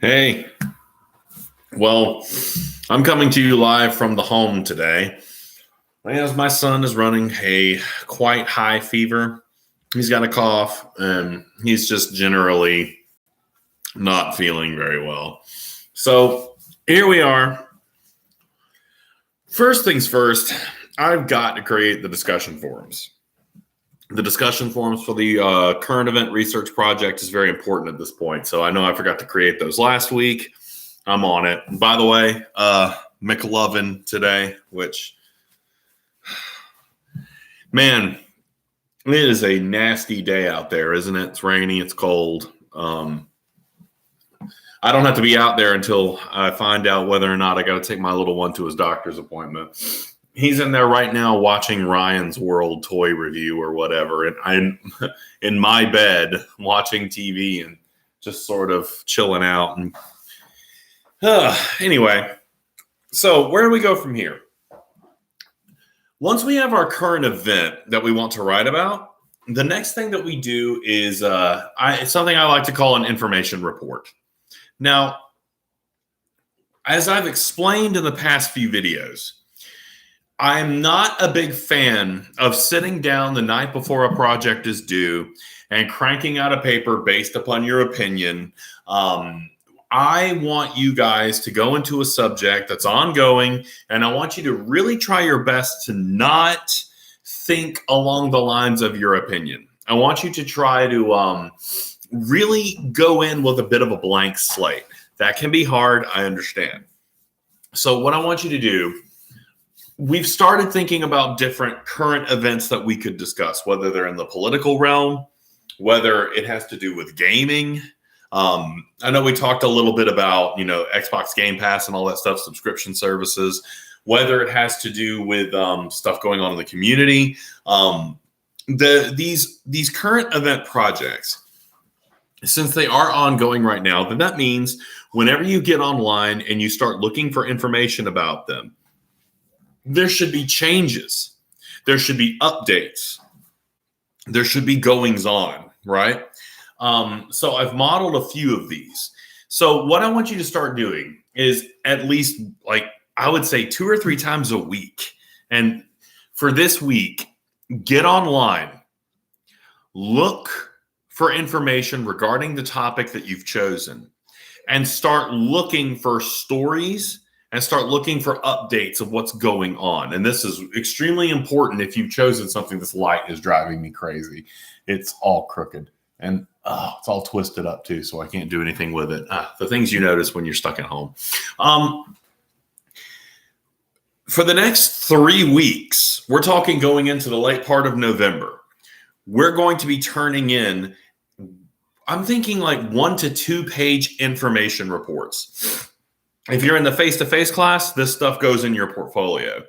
Hey, well, I'm coming to you live from the home today. As my son is running a quite high fever, he's got a cough, and he's just generally not feeling very well. So here we are. First things first, I've got to create the discussion forums. The discussion forums for the current event research project is very important at this point. So I know I forgot to create those last week. I'm on it. And by the way, McLovin today, which, man, it is a nasty day out there, isn't it? It's rainy, it's cold. I don't have to be out there until I find out whether or not I got to take my little one to his doctor's appointment. He's in there right now watching Ryan's World toy review or whatever. And I'm in my bed watching TV and just sort of chilling out. And anyway, so where do we go from here? Once we have our current event that we want to write about, the next thing that we do is it's something I like to call an information report. Now, as I've explained in the past few videos, I'm not a big fan of sitting down the night before a project is due and cranking out a paper based upon your opinion. I want you guys to go into a subject that's ongoing, and I want you to really try your best to not think along the lines of your opinion. I want you to try to really go in with a bit of a blank slate. That can be hard, I understand. So what I want you to do, we've started thinking about different current events that we could discuss, whether they're in the political realm, whether it has to do with gaming. I know we talked a little bit about, Xbox Game Pass and all that stuff, subscription services, whether it has to do with stuff going on in the community. These current event projects, since they are ongoing right now, then that means whenever you get online and you start looking for information about them, there should be changes. There should be updates. There should be goings on, right? So I've modeled a few of these. So what I want you to start doing is at least, I would say 2 or 3 times a week. And for this week, get online, look for information regarding the topic that you've chosen, and start looking for stories and start looking for updates of what's going on. And this is extremely important if you've chosen something. This light is driving me crazy. It's all crooked and it's all twisted up too, so I can't do anything with it. The things you notice when you're stuck at home. For the next 3 weeks, we're talking going into the late part of November, we're going to be turning in, I'm thinking like 1 to 2 page information reports. If you're in the face-to-face class, this stuff goes in your portfolio.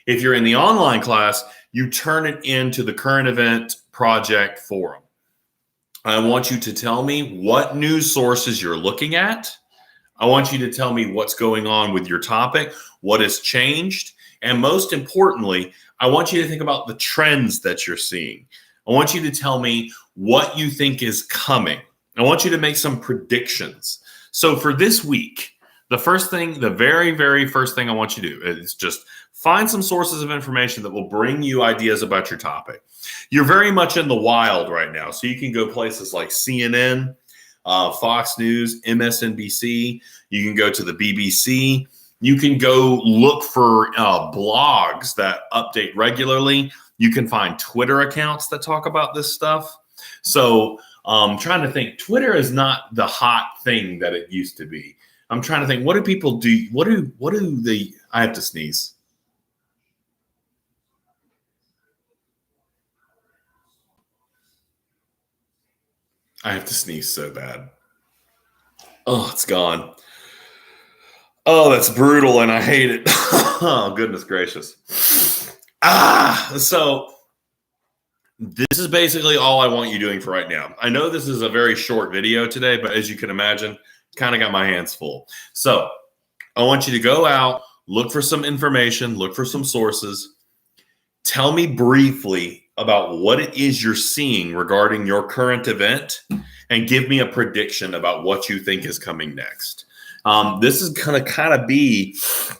If you're in the online class, you turn it into the current event project forum. I want you to tell me what news sources you're looking at. I want you to tell me what's going on with your topic, what has changed, and most importantly, I want you to think about the trends that you're seeing. I want you to tell me what you think is coming. I want you to make some predictions. So for this week, the very, very first thing I want you to do is just find some sources of information that will bring you ideas about your topic. You're very much in the wild right now, so you can go places like CNN, Fox News, MSNBC. You can go to the BBC. You can go look for blogs that update regularly. You can find Twitter accounts that talk about this stuff. So I'm trying to think. Twitter is not the hot thing that it used to be. I'm trying to think, what do people do? What do they, I have to sneeze. I have to sneeze so bad. Oh, it's gone. Oh, that's brutal, and I hate it. Oh, goodness gracious. So this is basically all I want you doing for right now. I know this is a very short video today, but as you can imagine, kind of got my hands full. So I want you to go out, look for some information, look for some sources. Tell me briefly about what it is you're seeing regarding your current event and give me a prediction about what you think is coming next. This is going to kind of be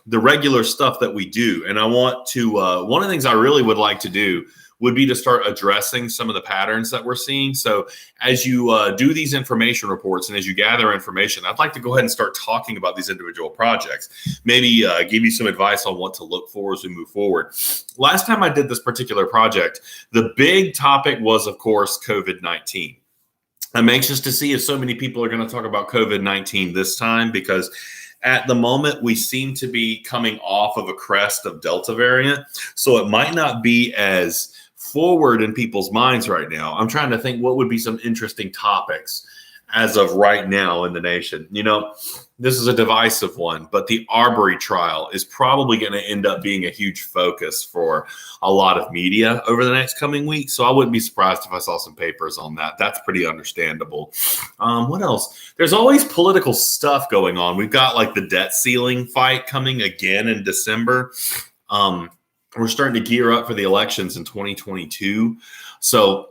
the regular stuff that we do. And I want to, one of the things I really would like to do would be to start addressing some of the patterns that we're seeing. So as you do these information reports and as you gather information, I'd like to go ahead and start talking about these individual projects, maybe give you some advice on what to look for as we move forward. Last time I did this particular project, the big topic was, of course, COVID-19. I'm anxious to see if so many people are going to talk about COVID-19 this time, because at the moment we seem to be coming off of a crest of Delta variant. So it might not be as forward in people's minds right now. I'm trying to think what would be some interesting topics as of right now in the nation. You know, this is a divisive one, but the Arbery trial is probably going to end up being a huge focus for a lot of media over the next coming weeks. So I wouldn't be surprised if I saw some papers on that. That's pretty understandable. What else? There's always political stuff going on. We've got like the debt ceiling fight coming again in December. We're starting to gear up for the elections in 2022. So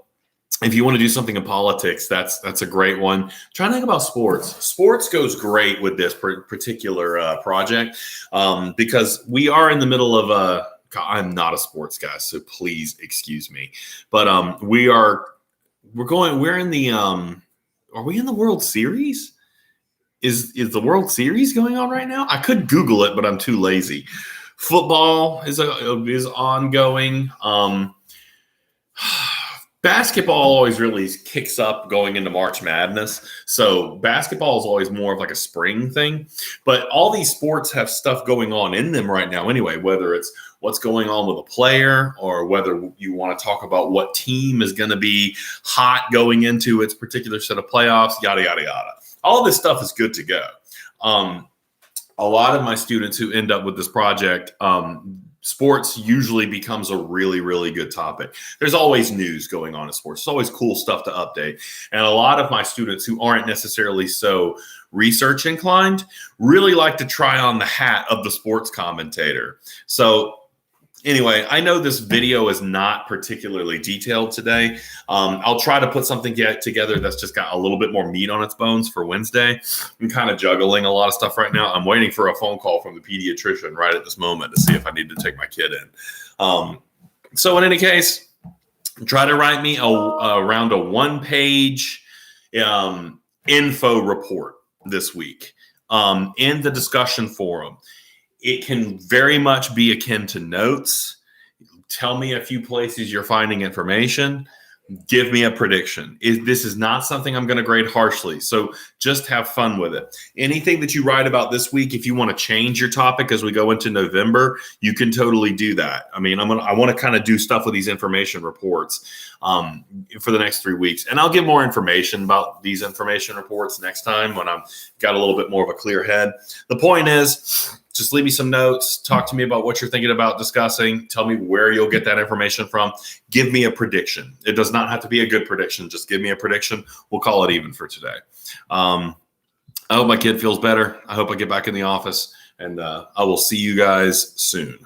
if you want to do something in politics, that's a great one. Try to think about sports. Sports goes great with this particular project because we are in the middle of I'm not a sports guy, so please excuse me. But we're in the are we in the World Series? Is the World Series going on right now? I could Google it, but I'm too lazy. Football is ongoing. Basketball always really kicks up going into March Madness. So basketball is always more of like a spring thing. But all these sports have stuff going on in them right now anyway, whether it's what's going on with a player or whether you want to talk about what team is going to be hot going into its particular set of playoffs, yada, yada, yada. All this stuff is good to go. A lot of my students who end up with this project, sports usually becomes a really, really good topic. There's always news going on in sports. It's always cool stuff to update. And a lot of my students who aren't necessarily so research inclined really like to try on the hat of the sports commentator. So anyway, I know this video is not particularly detailed today. I'll try to put something together that's just got a little bit more meat on its bones for Wednesday. I'm kind of juggling a lot of stuff right now. I'm waiting for a phone call from the pediatrician right at this moment to see if I need to take my kid in. So in any case, try to write me around a one-page info report this week in the discussion forum. It can very much be akin to notes. Tell me a few places you're finding information. Give me a prediction. This is not something I'm going to grade harshly. So just have fun with it. Anything that you write about this week, if you want to change your topic as we go into November, you can totally do that. I mean, I want to kind of do stuff with these information reports for the next 3 weeks. And I'll give more information about these information reports next time when I've got a little bit more of a clear head. The point is, just leave me some notes. Talk to me about what you're thinking about discussing. Tell me where you'll get that information from. Give me a prediction. It does not have to be a good prediction. Just give me a prediction. We'll call it even for today. I hope my kid feels better. I hope I get back in the office, and I will see you guys soon.